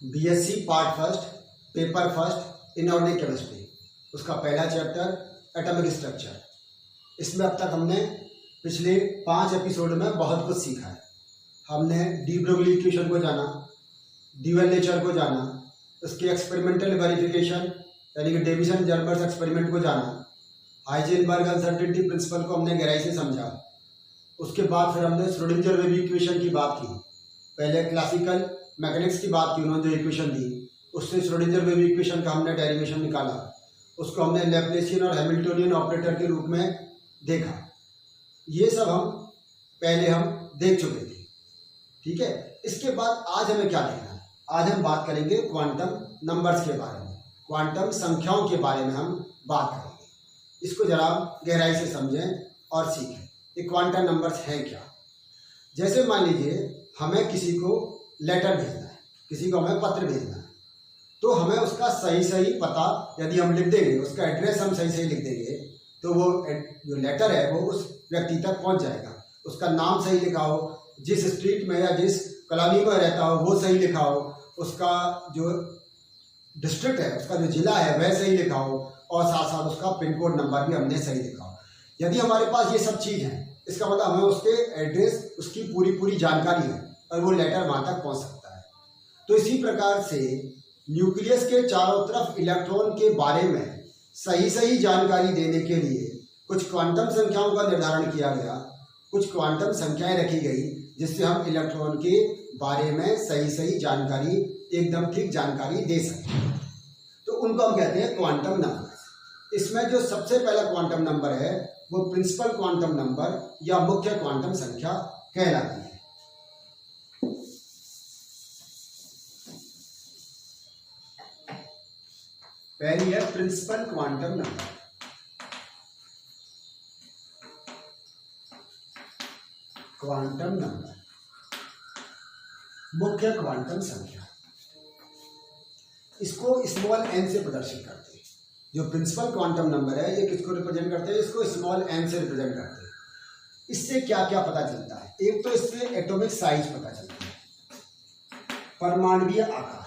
BSc part first paper first inorganic chemistry, उसका पहला chapter atomic structure. इसमें अब तक हमने पिछले 5 एपिसोड में बहुत कुछ सीखा है। हमने डी ब्रोगली इक्वेशन को जाना, ड्यूअल नेचर को जाना, उसके एक्सपेरिमेंटल वेरिफिकेशन यानी कि डेविसन जर्मर्स एक्सपेरिमेंट को जाना, हाइजेनबर्ग अनसर्टेनिटी प्रिंसिपल को हमने गहराई से समझा। उसके बाद फिर हमने श्रोडिंगर वेव इक्वेशन की बात की। पहले क्लासिकल मैकेनिक्स की बात की, उन्होंने जो इक्वेशन दी उससे श्रोडिंगर वेव इक्वेशन का हमने डेरिवेशन निकाला, उसको हमने लैप्लेसियन और हैमिल्टोनियन ऑपरेटर के रूप में देखा। ये सब हम देख चुके थे, ठीक है। इसके बाद आज हमें क्या देखना है? आज हम बात करेंगे क्वांटम नंबर्स के बारे में, क्वांटम संख्याओं के बारे में हम बात करेंगे। इसको जरा गहराई से समझें और सीखें कि क्वांटम नंबर्स हैं क्या। जैसे मान लीजिए हमें किसी को लेटर भेजना है, किसी को हमें पत्र भेजना है, तो हमें उसका सही पता यदि हम लिख देंगे, उसका एड्रेस हम सही लिख देंगे, तो वो जो लेटर है वो उस व्यक्ति तक पहुंच जाएगा। उसका नाम सही लिखा हो, जिस स्ट्रीट में या जिस कॉलोनी में रहता हो वो सही लिखा हो, उसका जो डिस्ट्रिक्ट है, उसका जो जिला है वह सही लिखा हो, और साथ साथ उसका पिन कोड नंबर भी हमने सही लिखा हो। यदि हमारे पास ये सब चीज़ है, इसका मतलब हमें उसके एड्रेस, उसकी पूरी जानकारी है और वो लेटर वहाँ तक पहुँच सकता है। तो इसी प्रकार से न्यूक्लियस के चारों तरफ इलेक्ट्रॉन के बारे में सही जानकारी देने के लिए कुछ क्वांटम संख्याओं का निर्धारण किया गया, कुछ क्वांटम संख्याएं रखी गई, जिससे हम इलेक्ट्रॉन के बारे में सही जानकारी, एकदम ठीक जानकारी दे सकें। तो उनको हम कहते हैं क्वांटम नंबर। इसमें जो सबसे पहला क्वांटम नंबर है वो प्रिंसिपल क्वांटम नंबर या मुख्य क्वांटम संख्या कहलाती है। पहली है principal quantum number. Quantum number, मुख्य क्वांटम संख्या। इसको स्मॉल एन से प्रदर्शित करते हैं। जो प्रिंसिपल क्वांटम नंबर है ये किसको रिप्रेजेंट करते हैं? इसको स्मॉल एन से रिप्रेजेंट करते हैं। इससे क्या क्या पता चलता है? एक तो इससे एटॉमिक साइज पता चलती है, परमाणुीय आकार।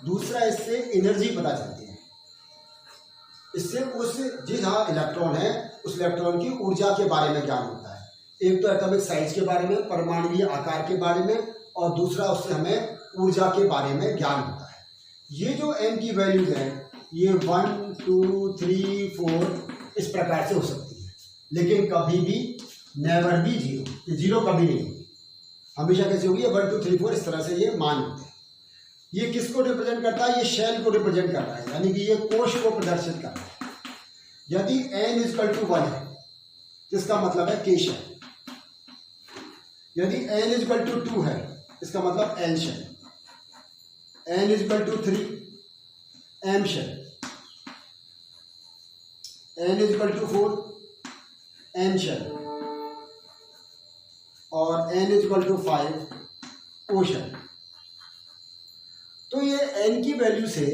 दूसरा, इससे एनर्जी पता चलती है। इससे उस जहाँ इलेक्ट्रॉन है उस इलेक्ट्रॉन की ऊर्जा के बारे में ज्ञान होता है। एक तो एटॉमिक साइज के बारे में, परमाणुीय आकार के बारे में, और दूसरा उससे हमें ऊर्जा के बारे में ज्ञान होता है। ये जो एन की वैल्यूज हैं ये 1, 2, 3, 4 इस प्रकार से हो सकती है, लेकिन कभी भी नेवर भी जीरो कभी नहीं होगी। हमेशा कैसे होगी? 1, 2, 3, 4 इस तरह से ये मान होते हैं। ये किसको रिप्रेजेंट करता है? ये शेल को रिप्रेजेंट कर रहा है, यानी कि ये कोश को प्रदर्शित कर रहा है। यदि n = 1 है इसका मतलब है k शेल। यदि n = 2 है इसका मतलब l shell. n = 3 m shell. n = 4 n shell. और n = 5 o शेल। तो ये n की वैल्यू से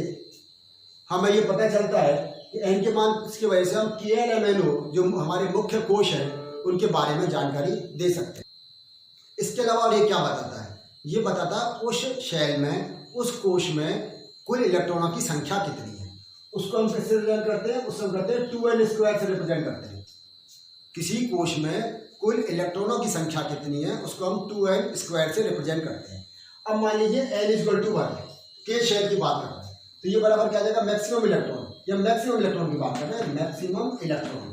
हमें ये पता चलता है कि n के मान की वजह से हम KLMNO जो हमारे मुख्य कोश हैं उनके बारे में जानकारी दे सकते हैं। इसके अलावा ये क्या बताता है? ये बताता है उस शेल में, उस कोश में कुल इलेक्ट्रॉनों की संख्या कितनी है। उसको हम किससे रिप्रेजेंट करते हैं? उसको करते हैं 2n² से रिप्रेजेंट करते हैं। किसी कोश में कुल इलेक्ट्रॉनों की संख्या कितनी है उसको हम 2n² से रिप्रेजेंट करते हैं। अब मान लीजिए n = 1 है, के शेल की बात कर रहे हैं, तो ये बराबर क्या आ जाएगा? मैक्सिमम इलेक्ट्रॉन, या मैक्सिमम इलेक्ट्रॉन की बात कर रहे हैं, मैक्सिमम इलेक्ट्रॉन।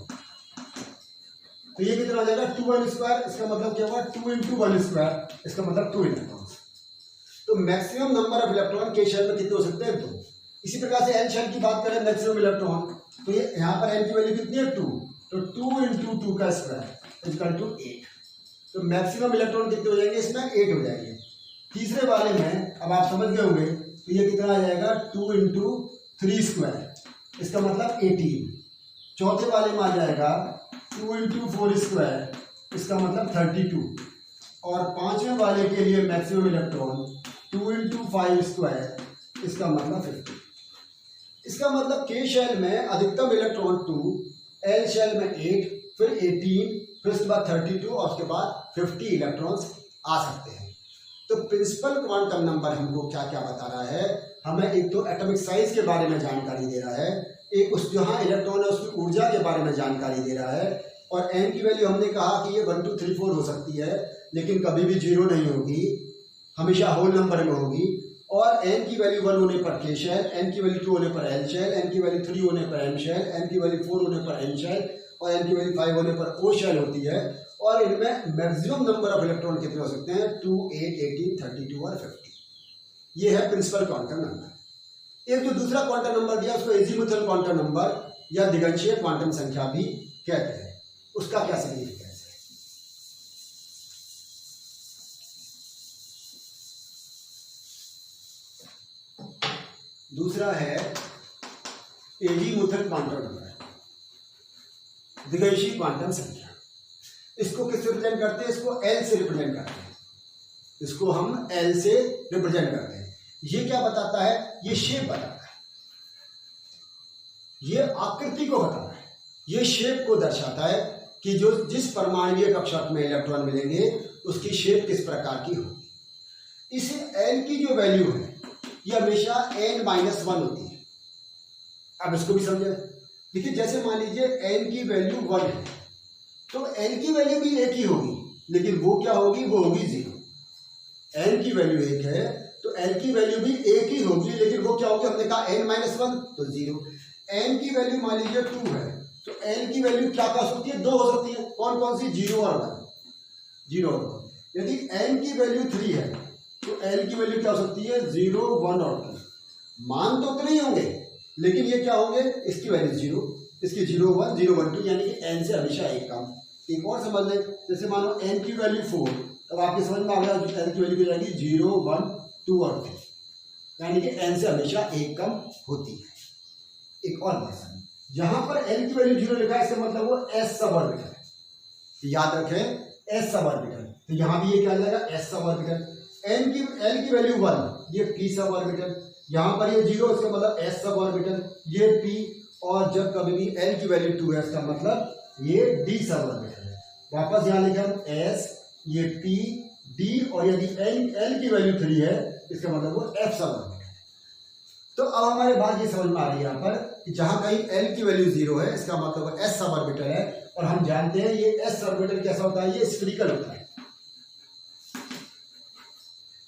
तो ये कितना आ जाएगा? 2n²। इसका मतलब क्या हुआ? 2 × 1², इसका मतलब 2 इलेक्ट्रॉन। तो मैक्सिमम नंबर ऑफ इलेक्ट्रॉन के शेल में कितने हो सकते हैं? 2। इसी प्रकार से एन शेल की बात करें, मैक्सिमम इलेक्ट्रॉन, तो ये यहाँ पर एन की वैल्यू कितनी है? 2। तो 2 × 2² = 8। तो मैक्सिमम इलेक्ट्रॉन कितने हो जाएंगे? इसमें 8 हो जाएंगे। तीसरे वाले में अब आप समझ गए होंगे, तो ये कितना आ जाएगा? 2 × 3², इसका मतलब 18। चौथे वाले में आ जाएगा 2 × 4², इसका मतलब 32। और पांचवें वाले के लिए मैक्सिमम इलेक्ट्रॉन 2 × 5², इसका मतलब 50। इसका मतलब के शेल में अधिकतम इलेक्ट्रॉन 2, एल शेल में 8, फिर 18, फिर उसके बाद 32 और उसके बाद 50 इलेक्ट्रॉन्स आ सकते हैं। तो प्रिंसिपल क्वांटम नंबर हमको क्या क्या बता रहा है, हमें एक तो एटॉमिक साइज के बारे में जानकारी दे रहा है, एक उस जहाँ इलेक्ट्रॉन है उसकी ऊर्जा के बारे में जानकारी दे रहा है, और n की वैल्यू हमने कहा कि ये 1 2 3 4 हो सकती है, लेकिन कभी भी 0 नहीं होगी, हमेशा होल नंबर में होगी। और n की वैल्यू 1 होने पर K शेल, n की वैल्यू 2 होने पर L शेल, n की वैल्यू 3 होने पर M शेल, n की वैल्यू 4 होने पर N शेल और n की वैल्यू 5 होने पर O शेल होती है। और इनमें मैक्सिमम नंबर ऑफ इलेक्ट्रॉन कितने हो सकते हैं, 2 8 18 32 और 50। ये है प्रिंसिपल क्वांटम नंबर। एक जो दूसरा क्वांटम नंबर दिया उसको एजीमुथल क्वांटम नंबर या दिगंशीय क्वांटम संख्या भी कहते हैं। उसका क्या सिग्निफिकेंस है? दूसरा है एजीमुथल क्वांटम नंबर, दिगंशीय क्वांटम संख्या। इसको किससे रिप्रेजेंट करते हैं? इसको L से रिप्रेजेंट करते हैं, इसको हम L से रिप्रेजेंट करते हैं। ये क्या बताता है? ये शेप बताता है, ये आकृति को बताता है, ये शेप को दर्शाता है कि जो जिस परमाणुीय कक्षक में इलेक्ट्रॉन मिलेंगे उसकी शेप किस प्रकार की होगी। इस L की जो वैल्यू है ये हमेशा n-1 होती है। अब इसको भी समझे। देखिए जैसे मान लीजिए n की वैल्यू 1 है तो n की वैल्यू भी एक ही होगी, लेकिन वो क्या होगी? वो होगी 0। n की वैल्यू 1 है तो l की वैल्यू भी एक ही होगी, लेकिन वो क्या होगी? हमने कहा n-1 तो 0। n की वैल्यू मान लीजिए 2 है तो n की वैल्यू क्या हो सकती है? 2 हो सकती है। कौन कौन सी? 0 और 1, 0 और 1। यदि n की वैल्यू 3 है तो l की वैल्यू क्या हो सकती है? 0 1 और 2। मान तो उतने ही होंगे, लेकिन ये क्या होंगे? इसकी वैल्यू 0, इसकी 0 1 0 1 2, यानी कि n से हमेशा एक कम। एक और समझ लें, जैसे मानो n की वैल्यू 4, तब आपके समझ में आ गया n की वैल्यू हो जाएगी 0 1 2 और 3, यानी कि n से हमेशा एक कम होती है। एक और बात समझ, जहां पर n की वैल्यू 0 लिखा है इसका मतलब वो s सब ऑर्बिटल है, तो याद रखें s सब ऑर्बिटल। तो यहां भी ये क्या जाएगा? s sub orbital. l की वैल्यू 1, ये p सब ऑर्बिटल। यहां पर ये 0, इसका मतलब s सब ऑर्बिटल, ये p। और जब कभी भी l की वैल्यू 2 है इसका मतलब ये d सब ऑर्बिटल है। वापस यहां लिखे हम s, ये p d, और यदि l की वैल्यू 3 है इसका मतलब वो f सब ऑर्बिटल है। तो अब हमारे बात ये समझ में आ रही है यहाँ पर कि जहां कहीं l की वैल्यू 0 है इसका मतलब s सब ऑर्बिटल है। और हम जानते हैं ये s ऑर्बिटल कैसा होता है? ये स्फेरिकल होता है।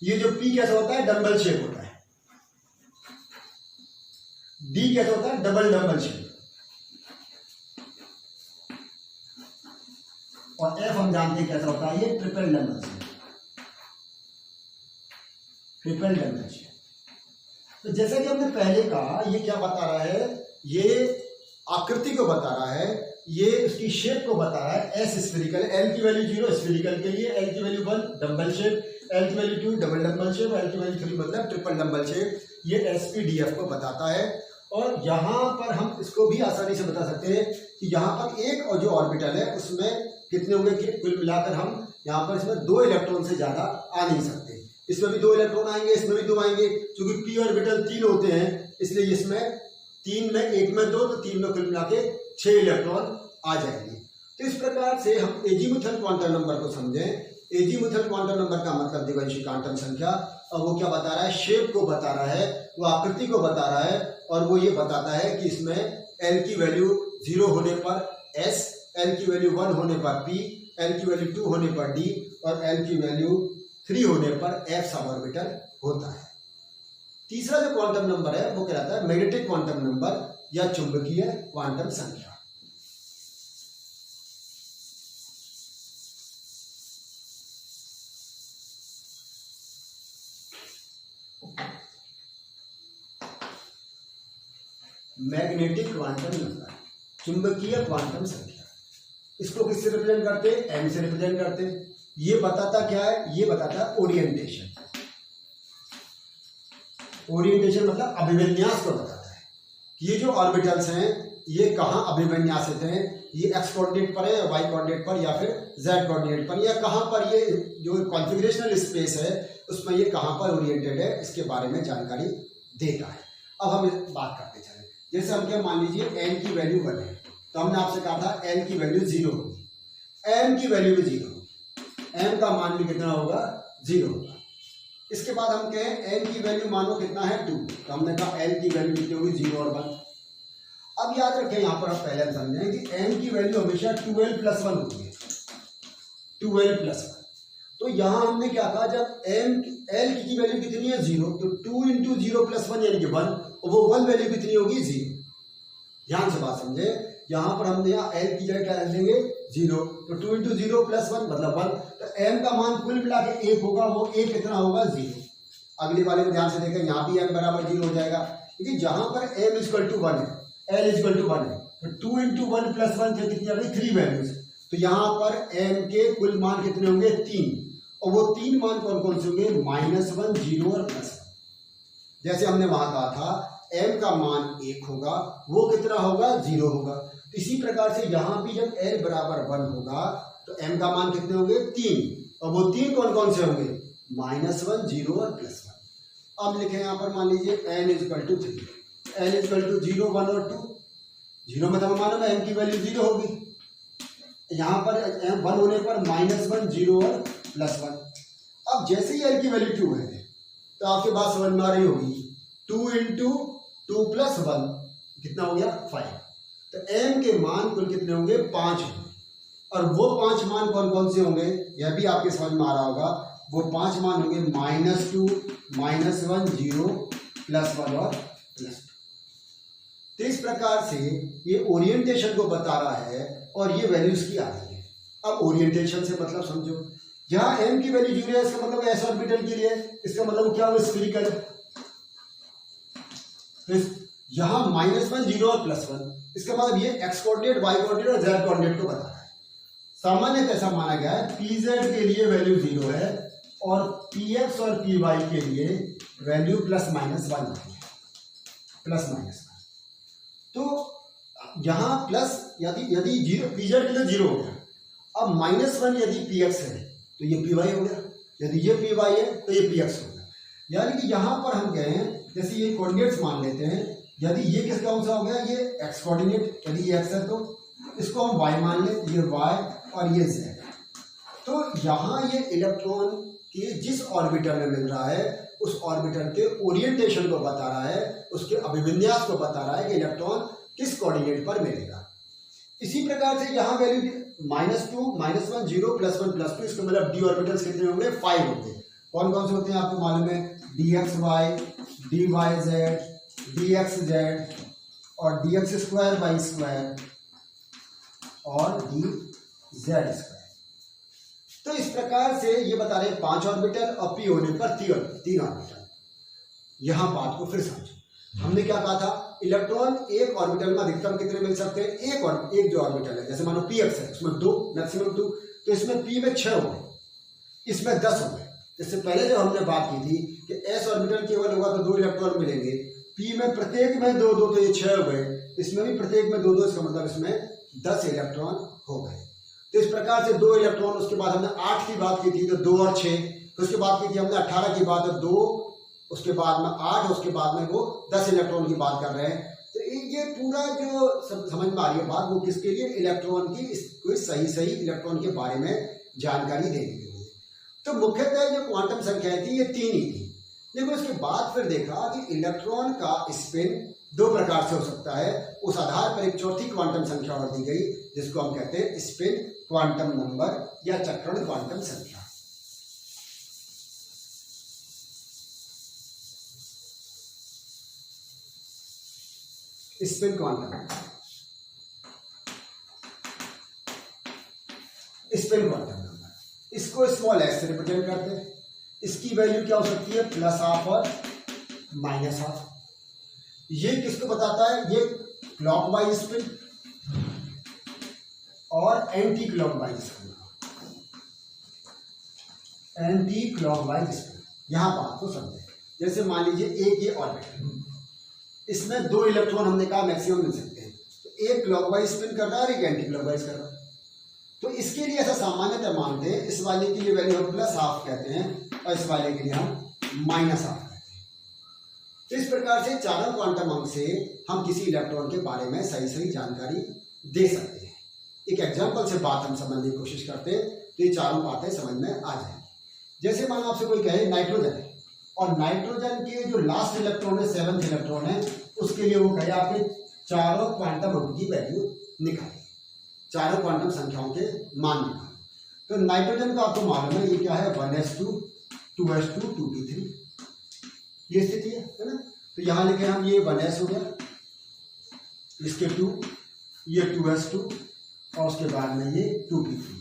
ये जो p कैसा होता है? डंबल शेप होता है। d कैसा होता है? Double shape. और f हम जानते हैं कैसा होता है? ये triple dumbbell shape, triple dumbbell shape. तो जैसा कि हमने पहले कहा, ये क्या बता रहा है? ये आकृति को बता रहा है, ये उसकी शेप को बता रहा है। s स्फेरिकल, l की वैल्यू 0 स्फेरिकल के लिए, l की वैल्यू 1 डंबल शेप, l की value 2 double dumbbell shape, l की वैल्यू 3 मतलब ट्रिपल डंबल शेप। ये SPDF को बताता है। और यहाँ पर हम इसको भी आसानी से बता सकते हैं कि यहाँ पर एक और जो ऑर्बिटल है उसमें कितने होंगे कि कुल मिलाकर हम यहाँ पर इसमें 2 इलेक्ट्रॉन से ज्यादा आ नहीं सकते। इसमें भी 2 इलेक्ट्रॉन आएंगे, इसमें भी 2 आएंगे। क्योंकि p ऑर्बिटल 3 होते हैं इसलिए इसमें 3 में 1 में 2 तो 3 में कुल मिला के 6 इलेक्ट्रॉन आ जाएंगे। तो इस प्रकार से हम एजीमुथल क्वांटम नंबर को समझें। एजीमुथल क्वांटम नंबर का मतलब दिगंशीय क्वांटम संख्या। और वो क्या बता रहा है? शेप को बता रहा है, वो आकृति को बता रहा है। और वो ये बताता है कि इसमें l की वैल्यू 0 होने पर s, l की वैल्यू 1 होने पर p, l की वैल्यू 2 होने पर d और l की वैल्यू 3 होने पर f सब ऑर्बिटल होता है। तीसरा जो क्वांटम नंबर है वो कहलाता है मैग्नेटिक क्वांटम नंबर या चुंबकीय क्वांटम संख्या। मैग्नेटिक क्वांटम नंबर, चुंबकीय क्वांटम संख्या। इसको किससे रिप्रेजेंट करते हैं? m से रिप्रेजेंट करते हैं। ये बताता क्या है? ये बताता है ओरिएंटेशन। ओरिएंटेशन मतलब अभिविन्यास को बताता है कि ये जो ऑर्बिटल्स हैं ये कहाँ अभिविन्यासित हैं, ये x कोऑर्डिनेट पर है या y कोऑर्डिनेट पर या फिर z कोऑर्डिनेट पर, या कहाँ पर ये जो कॉन्फ़िगरेशनल स्पेस है उसमें ये कहाँ पर ओरिएंटेड है, इसके बारे में जानकारी देता है। अब हम बात करते चलें। जैसे हम क्या मान लीजिए n की वैल्यू 1 है तो हमने आपसे कहा था n की वैल्यू 0 होगी, m की वैल्यू भी 0 होगी, m का मान भी कितना होगा? 0 होगा। इसके बाद हम कहें एन की वैल्यू मानो कितना है 2, तो हमने कहा एन की वैल्यू कितनी होगी 0 और 1। अब याद रखें यहाँ पर आप पहले समझें कि एन की वैल्यू हमेशा 2l + 1 होती है, 2l + 1। तो यहाँ हमने क्या कहा, जब एल की वैल्यू कितनी है 0, तो 2 × 0 + 1 यानी कि 1, और वो 1 वैल्यू कितनी होगी 0। ध्यान से बात समझे, यहाँ पर हमने यहाँ एल की जगह क्या रख देंगे 0, तो 2 × 0 + 1 मतलब 1, तो m का मान कुल मिला के 1 होगा, वो 1 कितना होगा 0। अगले वाले में ध्यान से देखें, यहाँ भी m बराबर 0 हो जाएगा, क्योंकि जहाँ पर m = 1 है, l = 1 है, तो 2 × 1 + 1 से कितनी आ गई 3 वैल्यूज, तो यहाँ पर m के कुल मान कितने होंगे 3, और वो 3 मान कौन कौन से होंगे -1, 0 और +1। जैसे हमने वहां कहा था m का मान 1 होगा, वो कितना होगा 0 होगा। तो इसी प्रकार से यहाँ भी जब l बराबर 1 होगा तो m का मान कितने होंगे 3, और वो 3 कौन कौन से होंगे -1, 0 और +1। अब लिखें यहाँ पर, मान लीजिए n = 3, n = 0, 1 और 2। 0 मतलब मानो m की वैल्यू 0 होगी, यहाँ पर 1 होने पर -1, 0 और +1। अब जैसे ही l की वैल्यू 2 है तो आपके बात समझ में आ रही होगी, 2 × 2 + 1 कितना हो गया 5। तो m के मान कुल कितने होंगे 5 होंगे, और वो 5 मान कौन कौन से होंगे यह भी आपके समझ में आ रहा होगा। वो 5 मान होंगे -2, -1, 0, +1 और +2। तो इस प्रकार से ये ओरिएंटेशन को बता रहा है और ये वैल्यूज की आ रही है। अब ओरिएंटेशन से मतलब समझो, जहां m की वैल्यू 0 है इसका मतलब s ऑर्बिटल के लिए, इसका मतलब क्या हो स्फीरिकल है। यहाँ -1, 0 और +1, इसका मतलब ये x कोऑर्डिनेट, y कोऑर्डिनेट और z कोऑर्डिनेट को बता रहा है। सामान्यतः ऐसा माना गया है pz के लिए वैल्यू 0 है और px और py के लिए वैल्यू ±1 होती है, ±1। तो यहाँ प्लस यदि 0 pz के लिए 0 हो गया, अब -1 यदि px है तो ये py हो गया, यदि ये py है तो ये px हो गया। यानी कि यहाँ पर हम कहें जैसे ये कोऑर्डिनेट्स मान लेते हैं, यदि ये किस कौन सा हो गया ये x कोऑर्डिनेट, यदि ये x है तो इसको हम y मान लें, ये y और ये z। तो यहाँ ये इलेक्ट्रॉन के जिस ऑर्बिटल में मिल रहा है उस ऑर्बिटल के ओरिएंटेशन को बता रहा है, उसके अभिविन्यास को बता रहा है कि इलेक्ट्रॉन किस कोऑर्डिनेट पर मिलेगा। इसी प्रकार से यहाँ वैल्यू -2, -1, 0, +1, +2, इसका मतलब d ऑर्बिटल्स कितने होंगे 5 होंगे। कौन कौन से होते हैं आपको मालूम है, dxy, dyz, dxz और dx²y² और dz²। तो इस प्रकार से ये बता रहे हैं 5 ऑर्बिटल और p होने पर 3 ऑर्बिटल। यहां बात को फिर समझो, हमने क्या कहा था, इलेक्ट्रॉन एक ऑर्बिटल में अधिकतम कितने मिल सकते हैं, एक जो ऑर्बिटल है, जैसे मानो px है उसमें 2, मैक्सिमम 2, तो इसमें p में 6 हो गए, इसमें 10 हो गए। इससे पहले जब हमने बात की थी कि s ऑर्बिटल केवल होगा तो 2 इलेक्ट्रॉन मिलेंगे, p में प्रत्येक में 2 2, तो ये 6 हो गए, इसमें भी प्रत्येक में 2 2, इसका मतलब इसमें 10 इलेक्ट्रॉन हो गए। तो इस प्रकार से 2 इलेक्ट्रॉन, उसके बाद हमने 8 की बात की थी तो 2 और 6, तो उसके बाद की थी हमने 18 की बात, 2, उसके बाद में 8, उसके बाद में वो 10 इलेक्ट्रॉन की बात कर रहे हैं। तो ये पूरा जो समझ में आ रही है बात, वो किसके लिए, इलेक्ट्रॉन की कोई सही इलेक्ट्रॉन के बारे में जानकारी देने के लिए। तो मुख्यतः जो क्वांटम संख्याएं थी ये 3 ही थी, लेकिन उसके बाद फिर देखा कि इलेक्ट्रॉन का स्पिन 2 प्रकार से हो सकता है। उस आधार पर एक चौथी क्वांटम संख्या और दी गई जिसको हम कहते हैं स्पिन क्वांटम नंबर या चक्रण क्वांटम संख्या। स्पिन क्वांटम नंबर, इसको स्मॉल s से रिप्रेजेंट करते हैं। इसकी वैल्यू क्या हो सकती है, +½ और -½ ये किसको बताता है, ये क्लॉकवाइज स्पिन और एंटी क्लॉकवाइज स्पिन। यहां बात को समझे, जैसे मान लीजिए एक ये ऑर्बिटल, इसमें 2 इलेक्ट्रॉन हमने कहा मैक्सिमम मिल सकते हैं, तो एक क्लॉकवाइज स्पिन कर रहा है और एक एंटी क्लॉकवाइज कर रहा है। तो इसके लिए ऐसा सामान्यतः मानते हैं, इस वाले के लिए वैल्यू हम +½ कहते हैं और इस वाले के लिए हम -½ कहते हैं। तो इस प्रकार से चारों क्वांटम अंक से हम किसी इलेक्ट्रॉन के बारे में सही जानकारी दे सकते हैं। एक एग्जाम्पल से बात हम समझने की कोशिश करते हैं तो ये चारों बातें समझ में आ जाएंगी। जैसे मानो आपसे कोई कहे नाइट्रोजन है, और नाइट्रोजन के जो लास्ट इलेक्ट्रॉन है, 7th इलेक्ट्रॉन है, उसके लिए वो कहे आपने चारों क्वांटम अंक की वैल्यू निकाली, चारों क्वांटम संख्याओं के मान निकाले। तो नाइट्रोजन का आपको मालूम है ये क्या है, 1s2 2s2 2p3, ये स्थिति है ना। तो यहां लिखे हम ये 1s हो गया, इसके 2, ये 2s2 और उसके बाद में ये 2p3।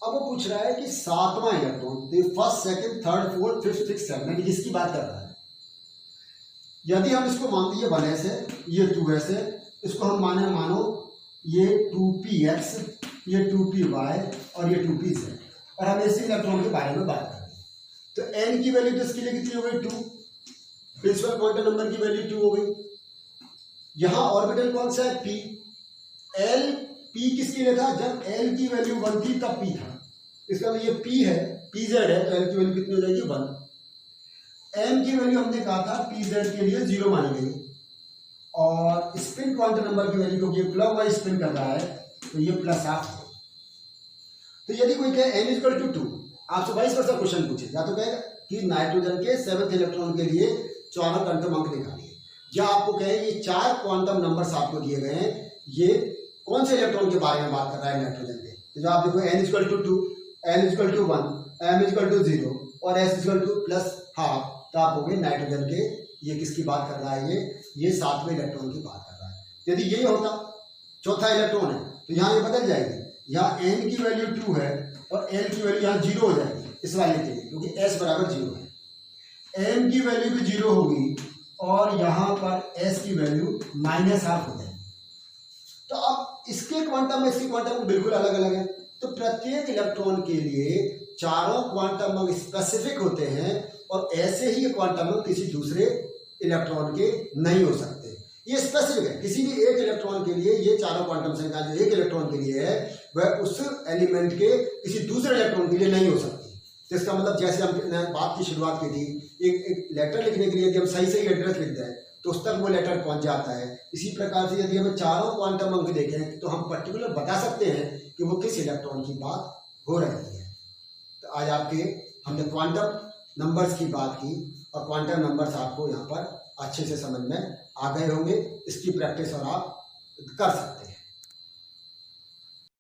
अब वो पूछ रहा है कि 7वां electron, first second third fourth fifth six seven, इसकी बात कर रहा है। यदि हम इसको मानते ये 1s है, ये 2s है, इसको हम मानो ये 2px, ये 2py और ये 2pz, और हम इसी इलेक्ट्रॉन के बारे में बात कर रहे हैं। तो n की वैल्यू तो इसके लिए कितनी हो गई, 2, प्रिंसिपल क्वांटम नंबर की वैल्यू 2 हो गई। यहां ऑर्बिटल कौन सा है, p, l, p किसके लिए था, जब l की वैल्यू 1 थी तब p था, इसका मतलब ये p है, pz है, तो l की वैल्यू कितनी हो जाएगी, 1। m की वैल्यू हमने कहा था pz के लिए 0 मानी गई, और स्पिन क्वांटम नंबर की वैल्यू, क्योंकि ये क्लॉकवाइज स्पिन कर रहा है तो ये +12। तो यदि कोई कहे n = 2, आपसे 22% क्वेश्चन पूछे, या तो कहेगा कि नाइट्रोजन के 7th इलेक्ट्रॉन के लिए 4 क्वांटम अंक निकालिए, या आपको कहे ये 4 क्वांटम नंबर्स आपको दिए गए हैं, ये कौन से इलेक्ट्रॉन के बारे में बात कर रहा है नाइट्रोजन के। तो जब आप देखो n = 2, n = 1, m = 0 और s = +12, तो आप हो गए नाइट्रोजन के, ये किसकी बात कर रहा है, ये 7वें इलेक्ट्रॉन की बात कर रहा है। यदि ये होता चौथा इलेक्ट्रॉन है तो यहाँ ये बदल जाएगी, यहाँ n की वैल्यू 2 है और l की वैल्यू यहाँ 0 हो जाएगी इस वाले के लिए, क्योंकि s = 0 है। m की वैल्यू भी 0 होगी और यहाँ पर s की वैल्यू -12 हो जाएगी। तो अब इसके क्वांटम में इसके क्वांटम बिल्कुल अलग अलग है। तो प्रत्येक इलेक्ट्रॉन के लिए चारों क्वांटम अंक स्पेसिफिक होते हैं, और ऐसे ही क्वांटम अंक किसी दूसरे इलेक्ट्रॉन के नहीं हो सकते, ये स्पेसिफिक है। किसी भी एक इलेक्ट्रॉन के लिए ये चारों क्वांटम संख्या जो एक इलेक्ट्रॉन के लिए है वह उस एलिमेंट के किसी दूसरे इलेक्ट्रॉन के लिए नहीं हो सकती। तो इसका मतलब जैसे हमने बात की शुरुआत की थी, एक लेटर लिखने के लिए यदि हम सही एड्रेस लिख दें तो उस तक वो लेटर पहुंच जाता है। इसी प्रकार से यदि हमें चारों क्वांटम अंक देखें तो हम पर्टिकुलर बता सकते हैं कि वो किस इलेक्ट्रॉन की बात हो रही है। तो आज हमने क्वांटम नंबर्स की बात की, और क्वांटम नंबर्स आपको यहाँ पर अच्छे से समझ में आ गए होंगे। इसकी प्रैक्टिस और आप कर सकते हैं।